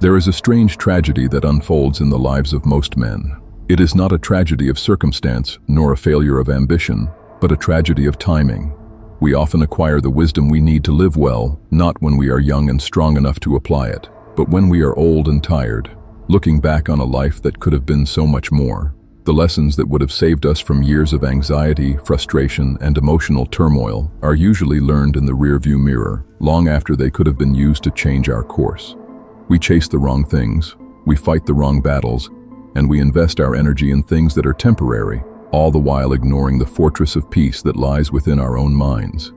There is a strange tragedy that unfolds in the lives of most men. It is not a tragedy of circumstance, nor a failure of ambition, but a tragedy of timing. We often acquire the wisdom we need to live well, not when we are young and strong enough to apply it, but when we are old and tired, looking back on a life that could have been so much more. The lessons that would have saved us from years of anxiety, frustration, and emotional turmoil are usually learned in the rearview mirror, long after they could have been used to change our course. We chase the wrong things, we fight the wrong battles, and we invest our energy in things that are temporary, all the while ignoring the fortress of peace that lies within our own minds.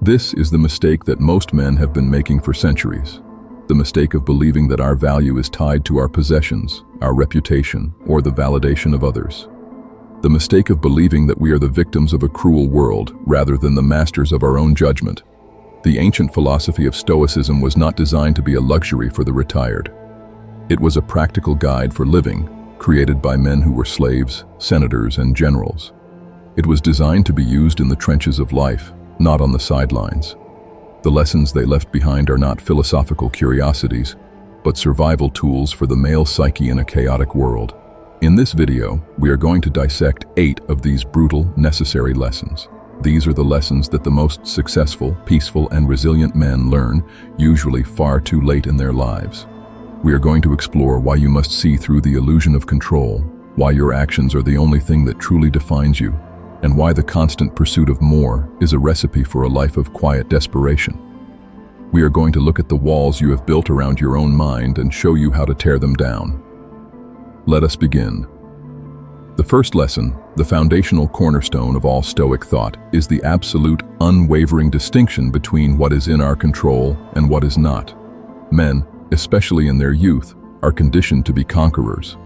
This is the mistake that most men have been making for centuries. The mistake of believing that our value is tied to our possessions, our reputation, or the validation of others. The mistake of believing that we are the victims of a cruel world rather than the masters of our own judgment. The ancient philosophy of Stoicism was not designed to be a luxury for the retired. It was a practical guide for living, created by men who were slaves, senators, and generals. It was designed to be used in the trenches of life, not on the sidelines. The lessons they left behind are not philosophical curiosities, but survival tools for the male psyche in a chaotic world. In this video, we are going to dissect 8 of these brutal, necessary lessons. These are the lessons that the most successful, peaceful, and resilient men learn, usually far too late in their lives. We are going to explore why you must see through the illusion of control, why your actions are the only thing that truly defines you, and why the constant pursuit of more is a recipe for a life of quiet desperation. We are going to look at the walls you have built around your own mind and show you how to tear them down. Let us begin. The first lesson, the foundational cornerstone of all Stoic thought, is the absolute, unwavering distinction between what is in our control and what is not. Men, especially in their youth, are conditioned to be conquerors.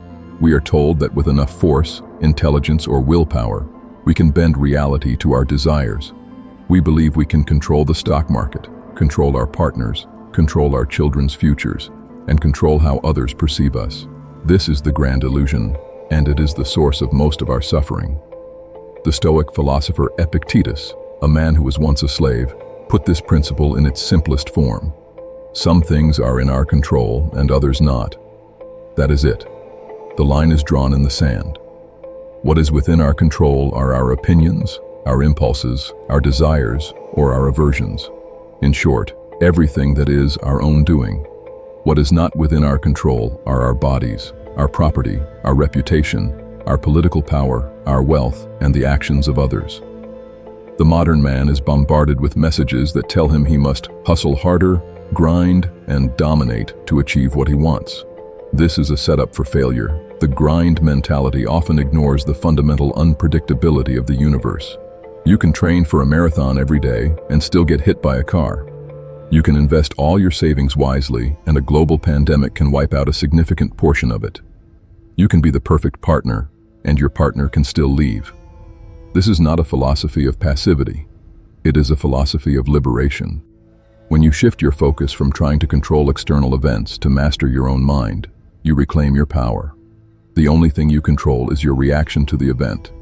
We are told that with enough force, intelligence, or willpower, we can bend reality to our desires. We believe we can control the stock market, control our partners, control our children's futures, and control how others perceive us. This is the grand illusion, and it is the source of most of our suffering. The Stoic philosopher Epictetus, a man who was once a slave, put this principle in its simplest form. Some things are in our control and others not. That is it. The line is drawn in the sand. What is within our control are our opinions, our impulses, our desires, or our aversions. In short, everything that is our own doing. What is not within our control are our bodies, our property, our reputation, our political power, our wealth, and the actions of others. The modern man is bombarded with messages that tell him he must hustle harder, grind, and dominate to achieve what he wants. This is a setup for failure. The grind mentality often ignores the fundamental unpredictability of the universe. You can train for a marathon every day and still get hit by a car. You can invest all your savings wisely, and a global pandemic can wipe out a significant portion of it. You can be the perfect partner, and your partner can still leave. This is not a philosophy of passivity. It is a philosophy of liberation. When you shift your focus from trying to control external events to master your own mind, you reclaim your power. The only thing you control is your reaction to the event.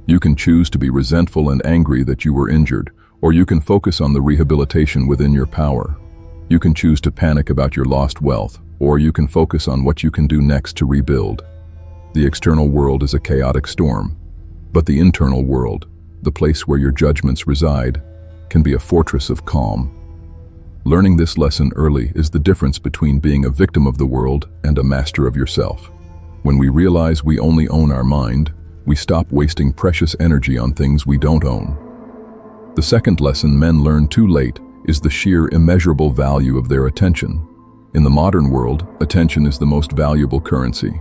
You can choose to be resentful and angry that you were injured, or you can focus on the rehabilitation within your power. You can choose to panic about your lost wealth, or you can focus on what you can do next to rebuild. The external world is a chaotic storm, but the internal world, the place where your judgments reside, can be a fortress of calm. Learning this lesson early is the difference between being a victim of the world and a master of yourself. When we realize we only own our mind, we stop wasting precious energy on things we don't own. The second lesson men learn too late is the sheer immeasurable value of their attention. In the modern world, attention is the most valuable currency.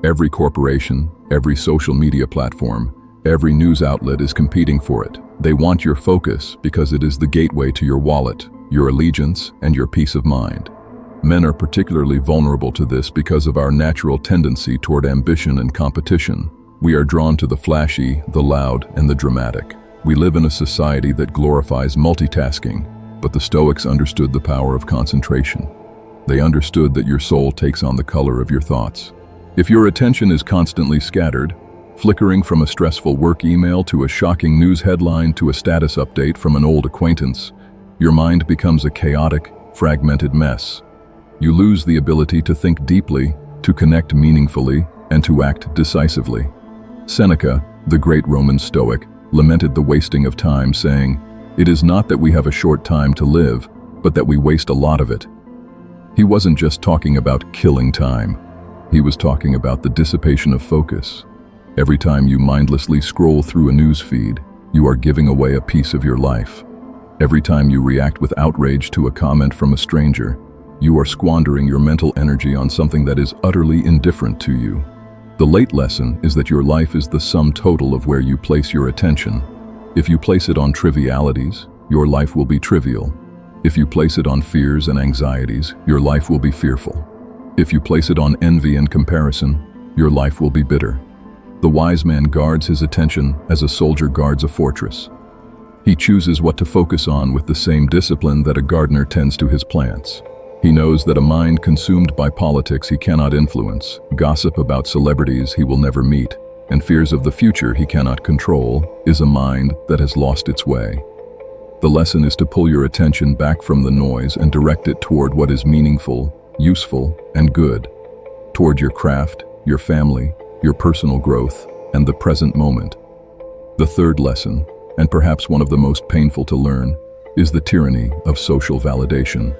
Every corporation, every social media platform, every news outlet is competing for it. They want your focus because it is the gateway to your wallet, your allegiance, and your peace of mind. Men are particularly vulnerable to this because of our natural tendency toward ambition and competition. We are drawn to the flashy, the loud, and the dramatic. We live in a society that glorifies multitasking, but the Stoics understood the power of concentration. They understood that your soul takes on the color of your thoughts. If your attention is constantly scattered, flickering from a stressful work email to a shocking news headline to a status update from an old acquaintance, your mind becomes a chaotic, fragmented mess. You lose the ability to think deeply, to connect meaningfully, and to act decisively. Seneca, the great Roman Stoic, lamented the wasting of time, saying, "It is not that we have a short time to live, but that we waste a lot of it." He wasn't just talking about killing time. He was talking about the dissipation of focus. Every time you mindlessly scroll through a news feed, you are giving away a piece of your life. Every time you react with outrage to a comment from a stranger, you are squandering your mental energy on something that is utterly indifferent to you. The late lesson is that your life is the sum total of where you place your attention. If you place it on trivialities, your life will be trivial. If you place it on fears and anxieties, your life will be fearful. If you place it on envy and comparison, your life will be bitter. The wise man guards his attention as a soldier guards a fortress. He chooses what to focus on with the same discipline that a gardener tends to his plants. He knows that a mind consumed by politics he cannot influence, gossip about celebrities he will never meet, and fears of the future he cannot control, is a mind that has lost its way. The lesson is to pull your attention back from the noise and direct it toward what is meaningful, useful, and good, toward your craft, your family, your personal growth, and the present moment. The third lesson, and perhaps one of the most painful to learn, is the tyranny of social validation.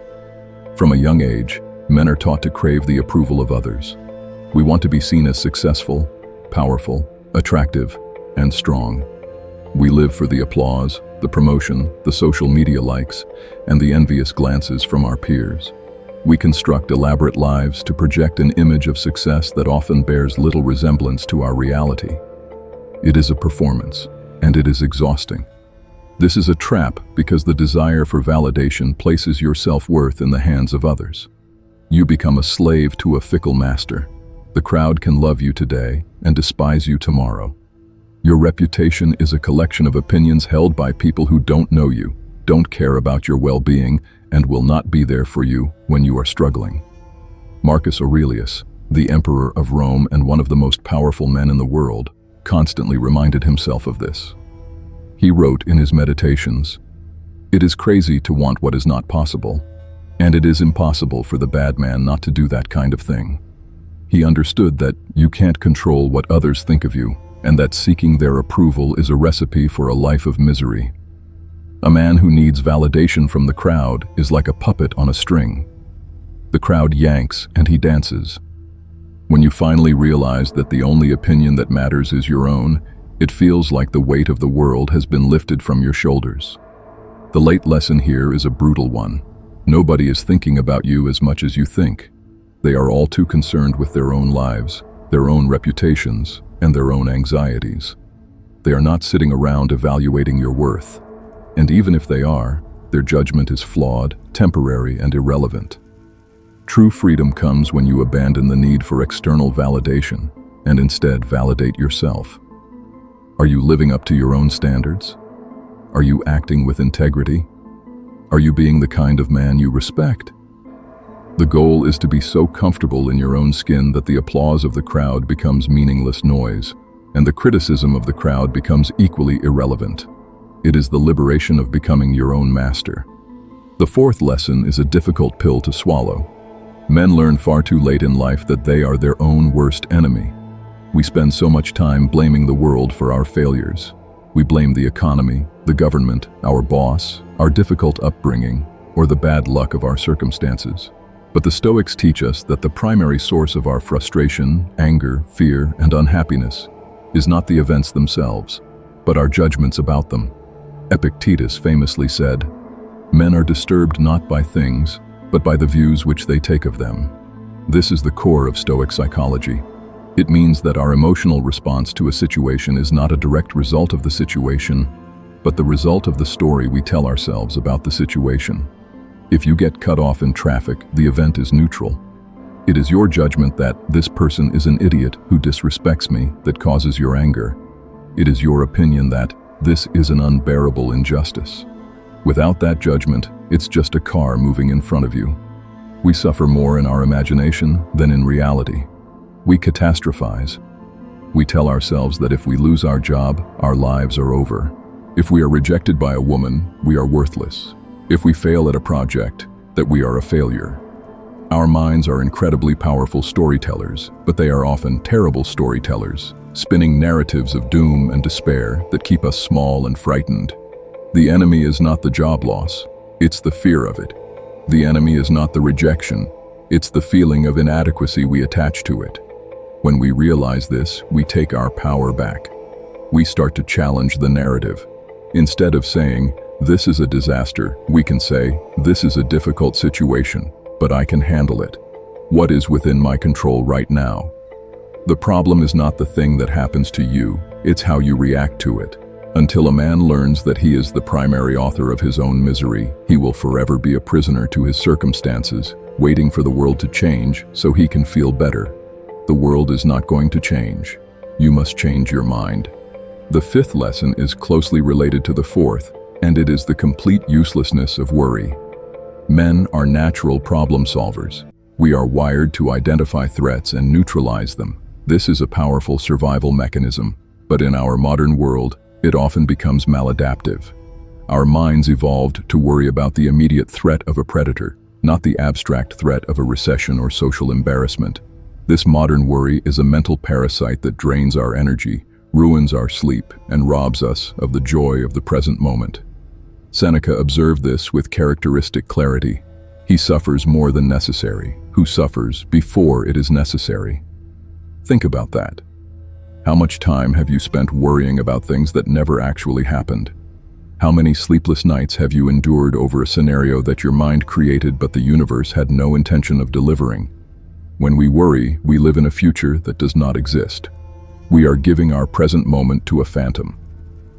From a young age, men are taught to crave the approval of others. We want to be seen as successful, powerful, attractive, and strong. We live for the applause, the promotion, the social media likes, and the envious glances from our peers. We construct elaborate lives to project an image of success that often bears little resemblance to our reality. It is a performance, and it is exhausting. This is a trap because the desire for validation places your self-worth in the hands of others. You become a slave to a fickle master. The crowd can love you today and despise you tomorrow. Your reputation is a collection of opinions held by people who don't know you, don't care about your well-being, and will not be there for you when you are struggling. Marcus Aurelius, the emperor of Rome and one of the most powerful men in the world, constantly reminded himself of this. He wrote in his meditations, "It is crazy to want what is not possible, and it is impossible for the bad man not to do that kind of thing." He understood that you can't control what others think of you, and that seeking their approval is a recipe for a life of misery. A man who needs validation from the crowd is like a puppet on a string. The crowd yanks and he dances. When you finally realize that the only opinion that matters is your own, it feels like the weight of the world has been lifted from your shoulders. The late lesson here is a brutal one. Nobody is thinking about you as much as you think. They are all too concerned with their own lives, their own reputations, and their own anxieties. They are not sitting around evaluating your worth. And even if they are, their judgment is flawed, temporary, and irrelevant. True freedom comes when you abandon the need for external validation and instead validate yourself. Are you living up to your own standards? Are you acting with integrity? Are you being the kind of man you respect? The goal is to be so comfortable in your own skin that the applause of the crowd becomes meaningless noise, and the criticism of the crowd becomes equally irrelevant. It is the liberation of becoming your own master. The fourth lesson is a difficult pill to swallow. Men learn far too late in life that they are their own worst enemy. We spend so much time blaming the world for our failures. We blame the economy, the government, our boss, our difficult upbringing, or the bad luck of our circumstances. But the Stoics teach us that the primary source of our frustration, anger, fear, and unhappiness is not the events themselves, but our judgments about them. Epictetus famously said, "Men are disturbed not by things, but by the views which they take of them." This is the core of Stoic psychology. It means that our emotional response to a situation is not a direct result of the situation, but the result of the story we tell ourselves about the situation. If you get cut off in traffic, the event is neutral. It is your judgment that this person is an idiot who disrespects me that causes your anger. It is your opinion that this is an unbearable injustice. Without that judgment, it's just a car moving in front of you. We suffer more in our imagination than in reality. We catastrophize. We tell ourselves that if we lose our job, our lives are over. If we are rejected by a woman, we are worthless. If we fail at a project, that we are a failure. Our minds are incredibly powerful storytellers, but they are often terrible storytellers, spinning narratives of doom and despair that keep us small and frightened. The enemy is not the job loss, it's the fear of it. The enemy is not the rejection, it's the feeling of inadequacy we attach to it. When we realize this, we take our power back. We start to challenge the narrative. Instead of saying, "This is a disaster," we can say, "This is a difficult situation, but I can handle it. What is within my control right now?" The problem is not the thing that happens to you, it's how you react to it. Until a man learns that he is the primary author of his own misery, he will forever be a prisoner to his circumstances, waiting for the world to change so he can feel better. The world is not going to change. You must change your mind. The fifth lesson is closely related to the fourth, and it is the complete uselessness of worry. Men are natural problem solvers. We are wired to identify threats and neutralize them. This is a powerful survival mechanism, but in our modern world, it often becomes maladaptive. Our minds evolved to worry about the immediate threat of a predator, not the abstract threat of a recession or social embarrassment. This modern worry is a mental parasite that drains our energy, ruins our sleep, and robs us of the joy of the present moment. Seneca observed this with characteristic clarity. He suffers more than necessary, who suffers before it is necessary. Think about that. How much time have you spent worrying about things that never actually happened? How many sleepless nights have you endured over a scenario that your mind created but the universe had no intention of delivering? When we worry, we live in a future that does not exist. We are giving our present moment to a phantom.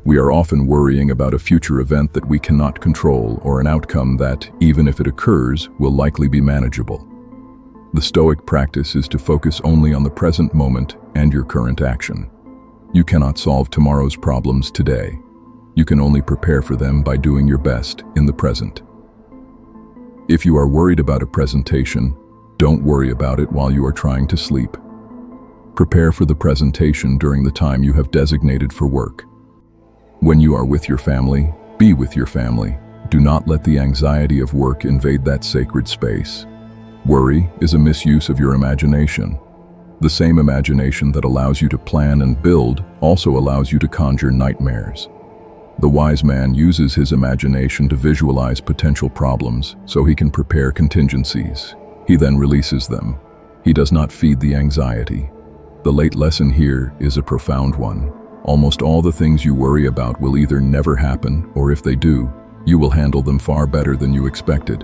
We are often worrying about a future event that we cannot control or an outcome that, even if it occurs, will likely be manageable. The Stoic practice is to focus only on the present moment and your current action. You cannot solve tomorrow's problems today. You can only prepare for them by doing your best in the present. If you are worried about a presentation, don't worry about it while you are trying to sleep. Prepare for the presentation during the time you have designated for work. When you are with your family, be with your family. Do not let the anxiety of work invade that sacred space. Worry is a misuse of your imagination. The same imagination that allows you to plan and build also allows you to conjure nightmares. The wise man uses his imagination to visualize potential problems so he can prepare contingencies. He then releases them. He does not feed the anxiety. The late lesson here is a profound one. Almost all the things you worry about will either never happen, or if they do, you will handle them far better than you expected.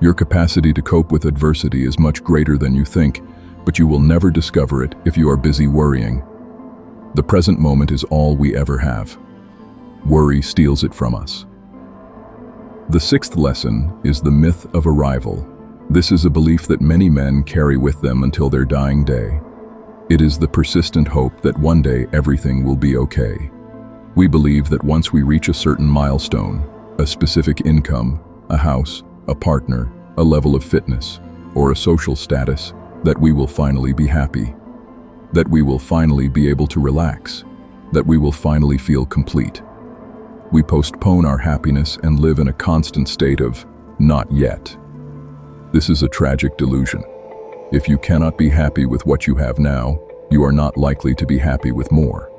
Your capacity to cope with adversity is much greater than you think, but you will never discover it if you are busy worrying. The present moment is all we ever have. Worry steals it from us. The sixth lesson is the myth of arrival. This is a belief that many men carry with them until their dying day. It is the persistent hope that one day everything will be okay. We believe that once we reach a certain milestone, a specific income, a house, a partner, a level of fitness, or a social status, that we will finally be happy, that we will finally be able to relax, that we will finally feel complete. We postpone our happiness and live in a constant state of not yet. This is a tragic delusion. If you cannot be happy with what you have now, you are not likely to be happy with more.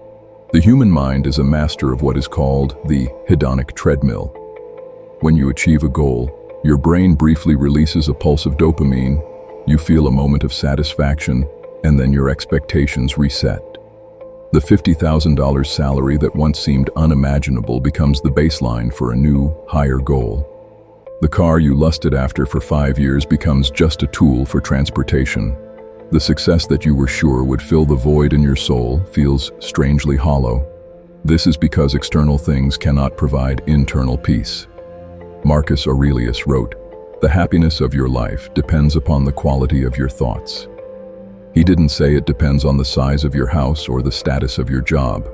The human mind is a master of what is called the hedonic treadmill. When you achieve a goal, your brain briefly releases a pulse of dopamine, you feel a moment of satisfaction, and then your expectations reset. The $50,000 salary that once seemed unimaginable becomes the baseline for a new, higher goal. The car you lusted after for 5 years becomes just a tool for transportation. The success that you were sure would fill the void in your soul feels strangely hollow. This is because external things cannot provide internal peace. Marcus Aurelius wrote, "The happiness of your life depends upon the quality of your thoughts." He didn't say it depends on the size of your house or the status of your job.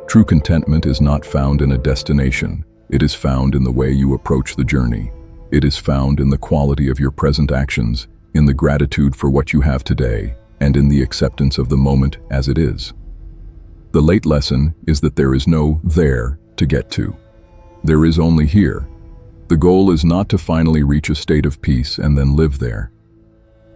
True contentment is not found in a destination. It is found in the way you approach the journey. It is found in the quality of your present actions, in the gratitude for what you have today, and in the acceptance of the moment as it is. The late lesson is that there is no there to get to. There is only here. The goal is not to finally reach a state of peace and then live there.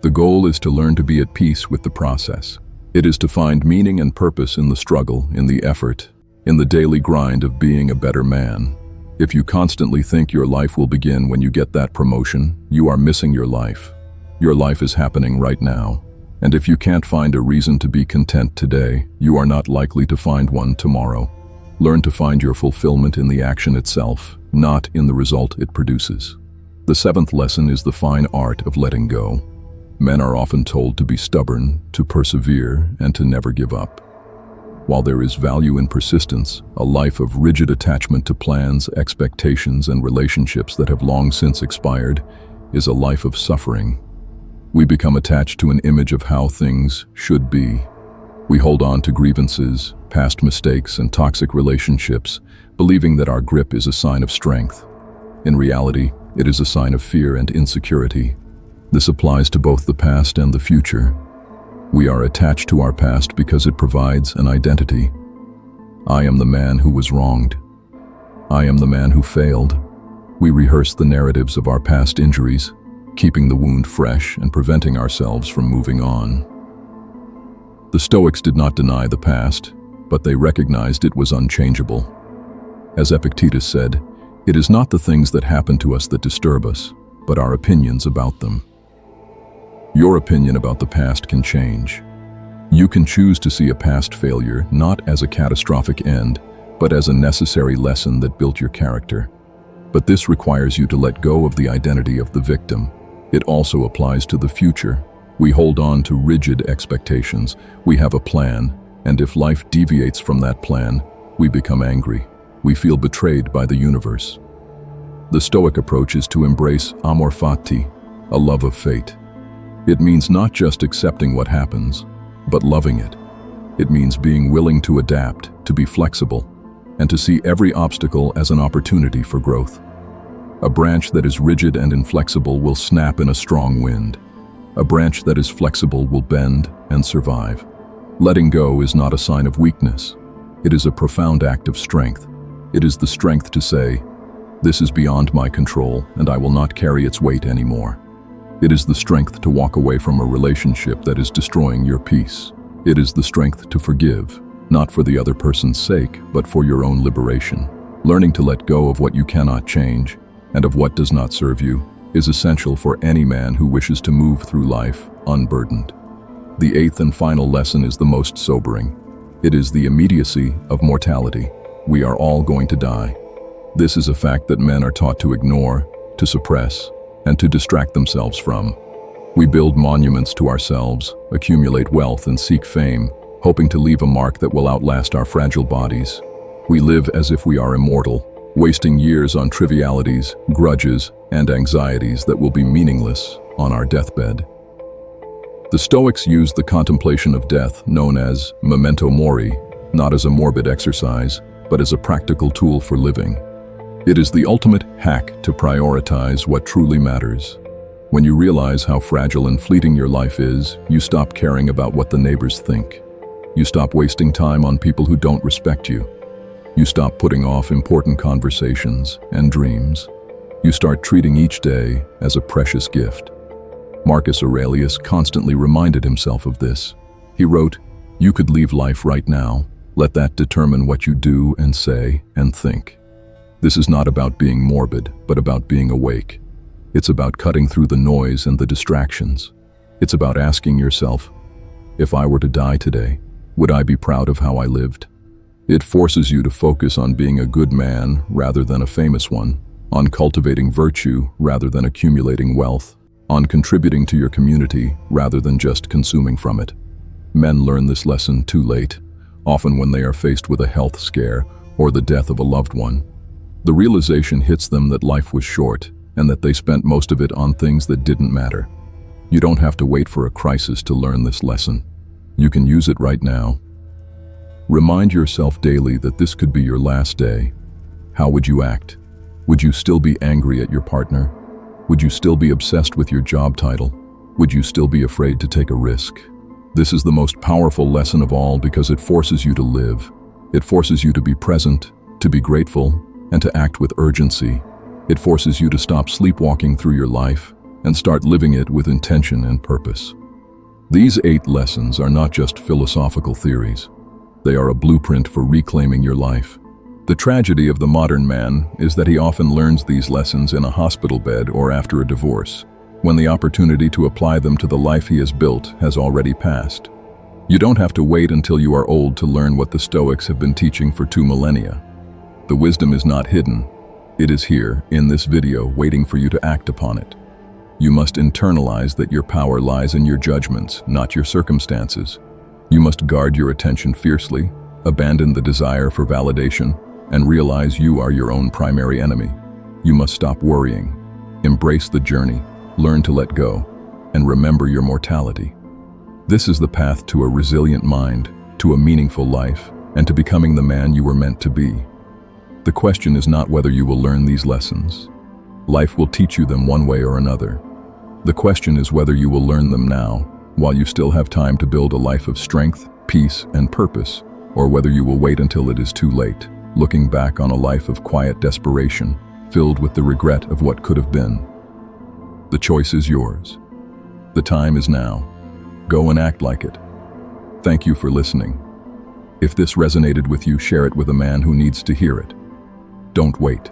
The goal is to learn to be at peace with the process. It is to find meaning and purpose in the struggle, in the effort, in the daily grind of being a better man. If you constantly think your life will begin when you get that promotion, you are missing your life. Your life is happening right now. And if you can't find a reason to be content today, you are not likely to find one tomorrow. Learn to find your fulfillment in the action itself, not in the result it produces. The seventh lesson is the fine art of letting go. Men are often told to be stubborn, to persevere, and to never give up. While there is value in persistence, a life of rigid attachment to plans, expectations, and relationships that have long since expired is a life of suffering. We become attached to an image of how things should be. We hold on to grievances, past mistakes, and toxic relationships, believing that our grip is a sign of strength. In reality, it is a sign of fear and insecurity. This applies to both the past and the future. We are attached to our past because it provides an identity. I am the man who was wronged. I am the man who failed. We rehearse the narratives of our past injuries, keeping the wound fresh and preventing ourselves from moving on. The Stoics did not deny the past, but they recognized it was unchangeable. As Epictetus said, it is not the things that happen to us that disturb us, but our opinions about them. Your opinion about the past can change. You can choose to see a past failure not as a catastrophic end, but as a necessary lesson that built your character. But this requires you to let go of the identity of the victim. It also applies to the future. We hold on to rigid expectations. We have a plan, and if life deviates from that plan, we become angry. We feel betrayed by the universe. The Stoic approach is to embrace amor fati, a love of fate. It means not just accepting what happens, but loving it. It means being willing to adapt, to be flexible, and to see every obstacle as an opportunity for growth. A branch that is rigid and inflexible will snap in a strong wind. A branch that is flexible will bend and survive. Letting go is not a sign of weakness. It is a profound act of strength. It is the strength to say, "This is beyond my control, and I will not carry its weight anymore." It is the strength to walk away from a relationship that is destroying your peace. It is the strength to forgive, not for the other person's sake, but for your own liberation. Learning to let go of what you cannot change and of what does not serve you is essential for any man who wishes to move through life unburdened. The eighth and final lesson is the most sobering. It is the immediacy of mortality. We are all going to die. This is a fact that men are taught to ignore, to suppress, and to distract themselves from. We build monuments to ourselves, accumulate wealth, and seek fame, hoping to leave a mark that will outlast our fragile bodies. We live as if we are immortal, wasting years on trivialities, grudges, and anxieties that will be meaningless on our deathbed. The Stoics used the contemplation of death, known as Memento Mori, not as a morbid exercise, but as a practical tool for living. It is the ultimate hack to prioritize what truly matters. When you realize how fragile and fleeting your life is, you stop caring about what the neighbors think. You stop wasting time on people who don't respect you. You stop putting off important conversations and dreams. You start treating each day as a precious gift. Marcus Aurelius constantly reminded himself of this. He wrote, "You could leave life right now. Let that determine what you do and say and think." This is not about being morbid, but about being awake. It's about cutting through the noise and the distractions. It's about asking yourself, if I were to die today, would I be proud of how I lived? It forces you to focus on being a good man rather than a famous one, on cultivating virtue rather than accumulating wealth, on contributing to your community rather than just consuming from it. Men learn this lesson too late, often when they are faced with a health scare or the death of a loved one. The realization hits them that life was short and that they spent most of it on things that didn't matter. You don't have to wait for a crisis to learn this lesson. You can use it right now. Remind yourself daily that this could be your last day. How would you act? Would you still be angry at your partner? Would you still be obsessed with your job title? Would you still be afraid to take a risk? This is the most powerful lesson of all because it forces you to live. It forces you to be present, to be grateful, and to act with urgency. It forces you to stop sleepwalking through your life and start living it with intention and purpose. These 8 lessons are not just philosophical theories. They are a blueprint for reclaiming your life. The tragedy of the modern man is that he often learns these lessons in a hospital bed or after a divorce, when the opportunity to apply them to the life he has built has already passed. You don't have to wait until you are old to learn what the Stoics have been teaching for 2 millennia. The wisdom is not hidden. It is here, in this video, waiting for you to act upon it. You must internalize that your power lies in your judgments, not your circumstances. You must guard your attention fiercely, abandon the desire for validation, and realize you are your own primary enemy. You must stop worrying, embrace the journey, learn to let go, and remember your mortality. This is the path to a resilient mind, to a meaningful life, and to becoming the man you were meant to be. The question is not whether you will learn these lessons. Life will teach you them one way or another. The question is whether you will learn them now, while you still have time to build a life of strength, peace, and purpose, or whether you will wait until it is too late, looking back on a life of quiet desperation, filled with the regret of what could have been. The choice is yours. The time is now. Go and act like it. Thank you for listening. If this resonated with you, share it with a man who needs to hear it. Don't wait.